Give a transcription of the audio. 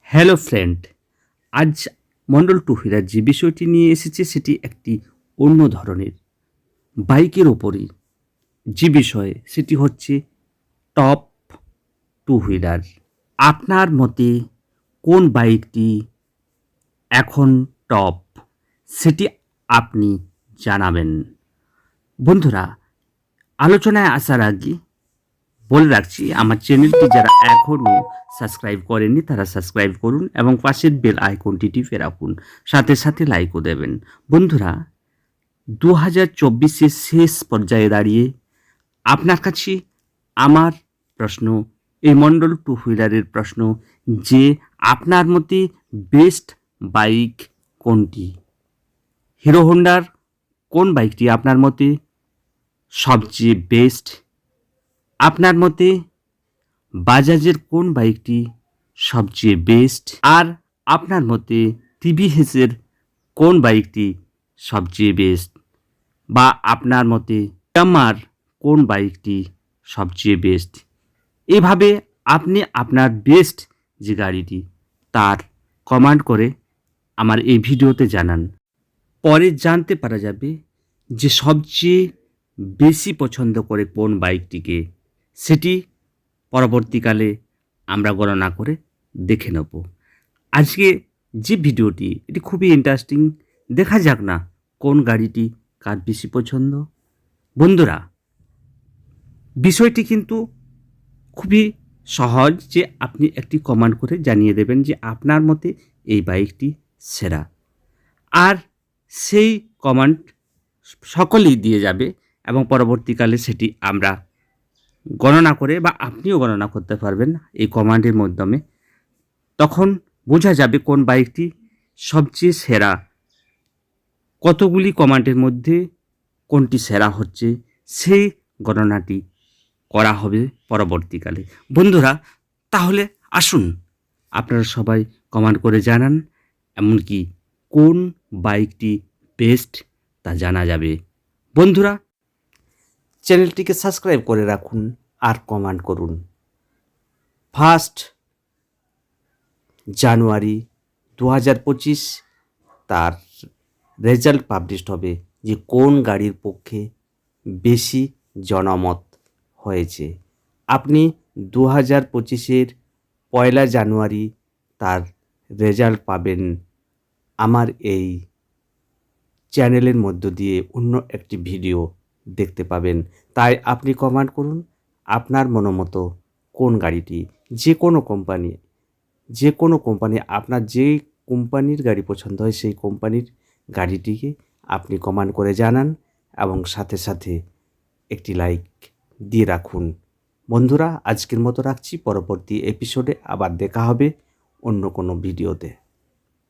Hello friend, আজ Mondal two wheeler যে বিষয়টি নিয়ে এসেছে সেটি একটি অন্য ধরনের বাইকের ওপরই যে বিষয় সেটি হচ্ছে টপ টু হুইলার। আপনার মতে কোন বাইকটি এখন টপ সেটি আপনি জানাবেন। বন্ধুরা, আলোচনায় আসার আগে বলে রাখছি, আমার চ্যানেলটি যারা এখনও সাবস্ক্রাইব করেননি তারা সাবস্ক্রাইব করুন এবং পাশের বেল আইকনটি টিপে রাখুন, সাথে সাথে লাইকও দেবেন। বন্ধুরা, 2024-এর শেষ পর্যায়ে দাঁড়িয়ে আপনার কাছে আমার প্রশ্ন, এই মন্ডল টু হুইলারের প্রশ্ন, যে আপনার মতে বেস্ট বাইক কোনটি? হিরো হোন্ডার কোন বাইকটি আপনার মতে সবচেয়ে বেস্ট? আপনার মতে বাজাজের কোন বাইকটি সবচেয়ে বেস্ট? আর আপনার মতে টিভিএসের কোন বাইকটি সবচেয়ে বেস্ট? বা আপনার মতে ইয়ামাহার কোন বাইকটি সবচেয়ে বেস্ট? এভাবে আপনি আপনার বেস্ট যে গাড়িটি তার কমেন্ট করে আমার এই ভিডিওতে জানান। পরে জানতে পারা যাবে যে সবচেয়ে বেশি পছন্দ করে কোন বাইকটিকে, সেটি পরবর্তীকালে আমরা গণনা করে দেখে নেব। আজকে যে ভিডিওটি এটি খুবই ইন্টারেস্টিং, দেখা যাক না কোন গাড়িটি কার বেশি পছন্দ। বন্ধুরা, বিষয়টি কিন্তু খুবই সহজ, যে আপনি একটি কমেন্ট করে জানিয়ে দেবেন যে আপনার মতে এই বাইকটি সেরা, আর সেই কমেন্ট সকলেই দিয়ে যাবে এবং পরবর্তীকালে সেটি আমরা গণনা করে বা আপনিও গণনা করতে পারবেন এই কমান্ডের মাধ্যমে। তখন বোঝা যাবে কোন বাইকটি সবচেয়ে সেরা। কতগুলি কমান্ডের মধ্যে কোনটি সেরা হচ্ছে সেই গণনাটি করা হবে পরবর্তীকালে। বন্ধুরা, তাহলে আসুন আপনারা সবাই কমেন্ট করে জানান, এমনকি কোন বাইকটি বেস্ট তা জানা যাবে। বন্ধুরা, চ্যানেলটিকে সাবস্ক্রাইব করে রাখুন আর কমেন্ট করুন। 1 জানুয়ারি 2025 তার রেজাল্ট পাবলিশড হবে যে কোন গাড়ির পক্ষে বেশি জনমত হয়েছে। আপনি 2025-এর 1 জানুয়ারি তার রেজাল্ট পাবেন আমার এই চ্যানেলের মধ্য দিয়ে অন্য একটি ভিডিও দেখতে পাবেন। তাই আপনি কমেন্ট করুন আপনার মনোমতো কোন গাড়িটি, যে কোনো কোম্পানি আপনার যে কোম্পানির গাড়ি পছন্দ হয় সেই কোম্পানির গাড়িটিকে আপনি কমেন্ট করে জানান এবং সাথে সাথে একটি লাইক দিয়ে রাখুন। বন্ধুরা, আজকের মতো রাখছি, পরবর্তী এপিসোডে আবার দেখা হবে অন্য কোনো ভিডিওতে।